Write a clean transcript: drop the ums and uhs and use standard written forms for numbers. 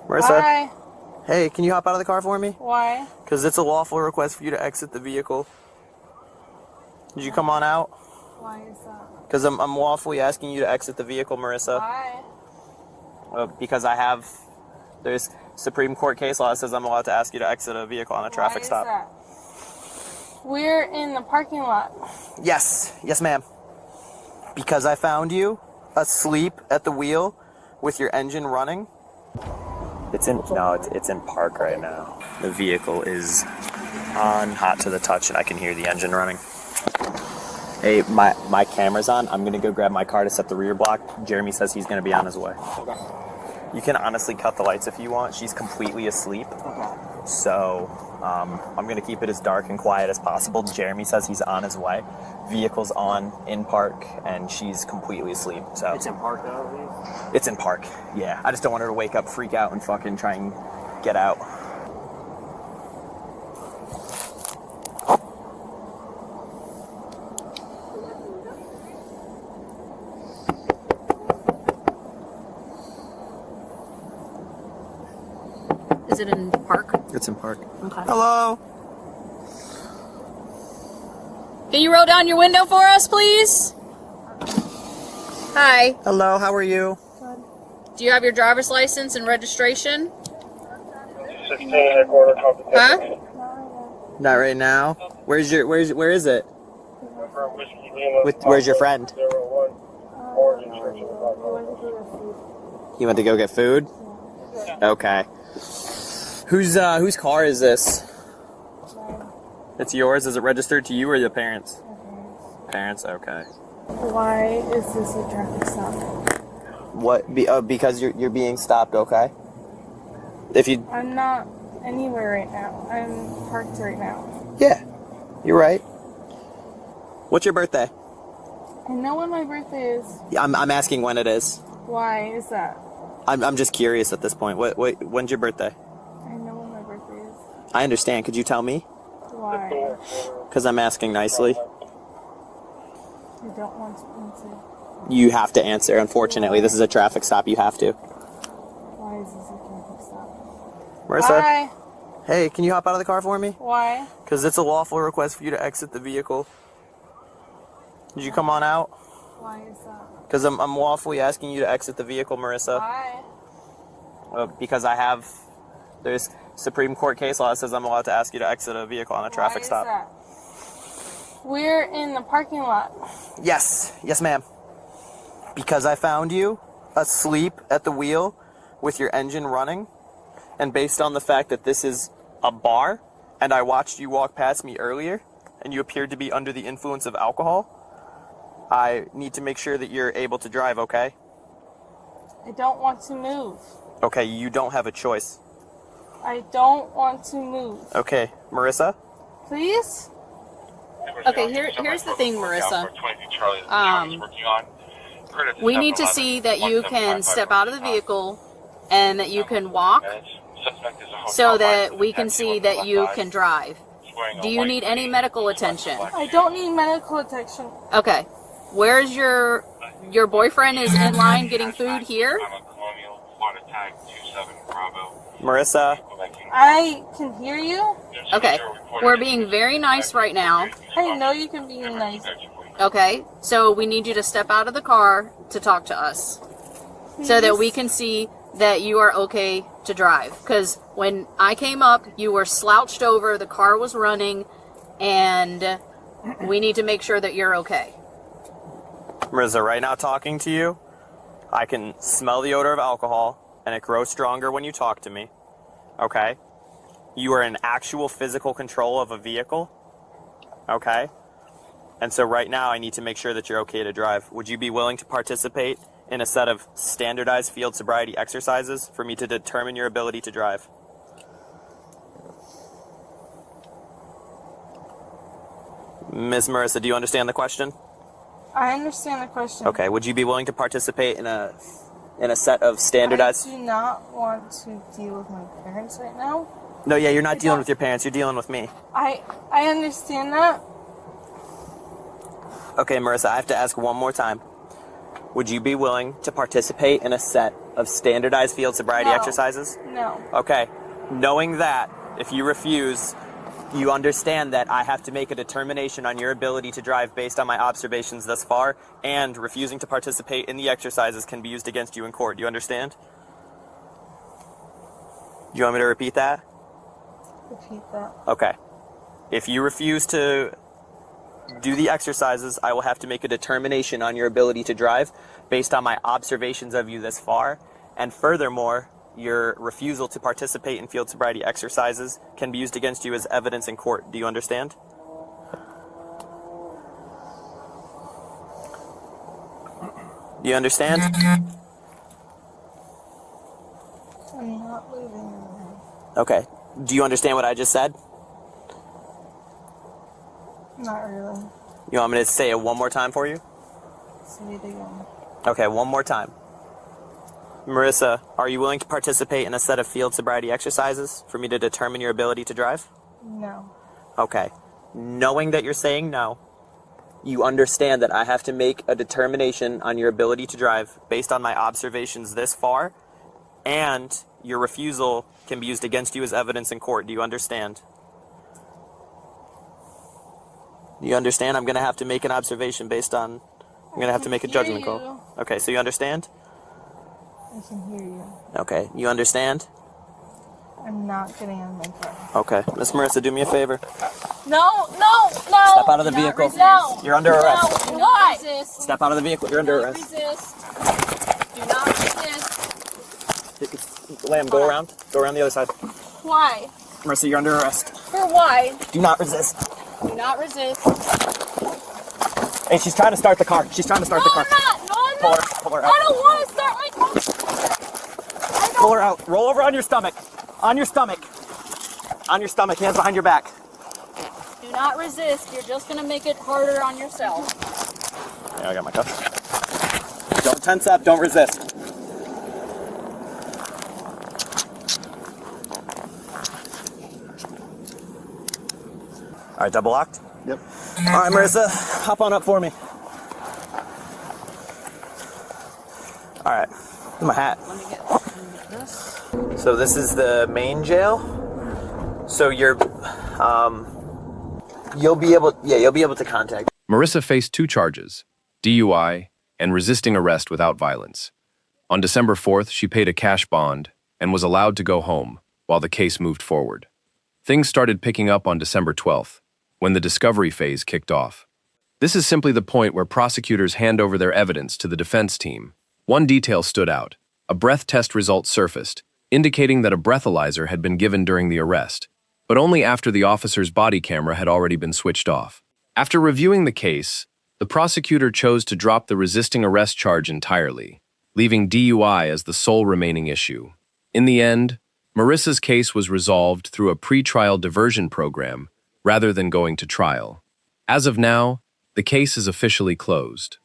Marissa? Why? Hey, can you hop out of the car for me? Why? Because it's a lawful request for you to exit the vehicle. Did you come on out? Why is that? Because I'm lawfully asking you to exit the vehicle, Marissa. Why? Because there's Supreme Court case law that says I'm allowed to ask you to exit a vehicle on a traffic stop. Why is that? We're in the parking lot. Yes, ma'am. Because I found you asleep at the wheel with your engine running. It's in park right now. The vehicle is on, hot to the touch, and I can hear the engine running. Hey, my camera's on. I'm gonna go grab my car to set the rear block. Jeremy says he's gonna be on his way. Okay. You can honestly cut the lights if you want. She's completely asleep. Okay. So I'm gonna keep it as dark and quiet as possible. Jeremy says he's on his way. Vehicle's on in park, and she's completely asleep. So it's in park now. It's in park. Yeah. I just don't want her to wake up, freak out, and fucking try and get out. Is it in park? It's in park. Okay. Hello. Can you roll down your window for us, please? Hi. Hello, how are you? Do you have your driver's license and registration? 16 and a quarter competition. Huh? Not right now. Where is it? Where's your friend? 01, Oregon Church of the You went to go get food? Okay. Whose car is this? It's yours? Is it registered to you or your parents? Parents, okay. Why is this a traffic stop? What? Because you're being stopped, okay? I'm not anywhere right now. I'm parked right now. Yeah, you're right. What's your birthday? I know when my birthday is. Yeah, I'm asking when it is. Why is that? I'm just curious at this point. When's your birthday? I know when my birthday is. I understand. Could you tell me? Why? Because I'm asking nicely. I don't want to answer. You have to answer. Unfortunately, this is a traffic stop. You have to. Why is this a traffic stop? Marissa? Why? Hey, can you hop out of the car for me? Why? Because it's a lawful request for you to exit the vehicle. Did you come on out? Why is that? Because I'm lawfully asking you to exit the vehicle, Marissa. Why? Because there's Supreme Court case law that says I'm allowed to ask you to exit a vehicle on a traffic stop. Why is that? We're in the parking lot. Yes, ma'am. Because I found you asleep at the wheel with your engine running, and based on the fact that this is a bar, and I watched you walk past me earlier, and you appeared to be under the influence of alcohol, I need to make sure that you're able to drive, okay? I don't want to move. Okay, you don't have a choice. I don't want to move. Okay, Marissa? Please? Okay, here's the thing, Marissa. We need to see that you can step out of the vehicle and that you can walk so that we can see that you can drive. Do you need any medical attention? I don't need medical attention. Okay. Where's your boyfriend is in line getting food here? Marissa? I can hear you. Okay. We're being very nice right now. I know you can be nice. Okay. So we need you to step out of the car to talk to us so that we can see that you are okay to drive. Because when I came up, you were slouched over, the car was running, and we need to make sure that you're okay. Marissa, right now talking to you, I can smell the odor of alcohol, and it grows stronger when you talk to me, okay? You are in actual physical control of a vehicle, okay? And so right now I need to make sure that you're okay to drive. Would you be willing to participate in a set of standardized field sobriety exercises for me to determine your ability to drive? Ms. Marissa, do you understand the question? I understand the question. Okay, would you be willing to participate in a set of standardized... I do not want to deal with my parents right now. No, yeah, you're not dealing with your parents, you're dealing with me. I understand that. Okay, Marissa, I have to ask one more time. Would you be willing to participate in a set of standardized field sobriety No. exercises? No. Okay. Knowing that, if you refuse, you understand that I have to make a determination on your ability to drive based on my observations thus far, and refusing to participate in the exercises can be used against you in court. Do you understand? Do you want me to repeat that? Repeat that. Okay. If you refuse to do the exercises, I will have to make a determination on your ability to drive based on my observations of you this far, and furthermore, your refusal to participate in field sobriety exercises can be used against you as evidence in court. Do you understand? Do you understand? I'm not leaving anything. Okay. Do you understand what I just said? Not really. You want me to say it one more time for you? Say it again. Okay, one more time. Marissa, are you willing to participate in a set of field sobriety exercises for me to determine your ability to drive? No. Okay. Knowing that you're saying no, you understand that I have to make a determination on your ability to drive based on my observations this far, and your refusal can be used against you as evidence in court. Do you understand? Do you understand? I'm going to have to make an observation based on... I'm going to have to make a judgment call. Okay, so you understand? I can hear you. Okay, you understand? I'm not getting in my car. Okay. Miss Marissa, do me a favor. No. Step out of the vehicle. No. You're under arrest. No. Why? Resist. Step out of the vehicle. You're under Do not arrest. resist. Do not resist. Lamb, go around. Go around the other side. Why? Marissa, you're under arrest. For why? Do not resist. Do not resist. Hey, she's trying to start the car. She's trying to start the car. I'm not. No, I'm Pull not. her, pull her out. I don't want to start my car. Pull her out. Roll over on your stomach. On your stomach. On your stomach. Hands behind your back. Do not resist. You're just going to make it harder on yourself. Yeah, I got my cuff. Don't tense up. Don't resist. All right, double locked? Yep. All right, Marissa, hop on up for me. All right, my hat. Let me get this. So this is the main jail. So you'll be able to contact. Marissa faced 2 charges, DUI and resisting arrest without violence. On December 4th, she paid a cash bond and was allowed to go home while the case moved forward. Things started picking up on December 12th, when the discovery phase kicked off. This is simply the point where prosecutors hand over their evidence to the defense team. One detail stood out. A breath test result surfaced, indicating that a breathalyzer had been given during the arrest, but only after the officer's body camera had already been switched off. After reviewing the case, the prosecutor chose to drop the resisting arrest charge entirely, leaving DUI as the sole remaining issue. In the end, Marissa's case was resolved through a pre-trial diversion program rather than going to trial. As of now, the case is officially closed.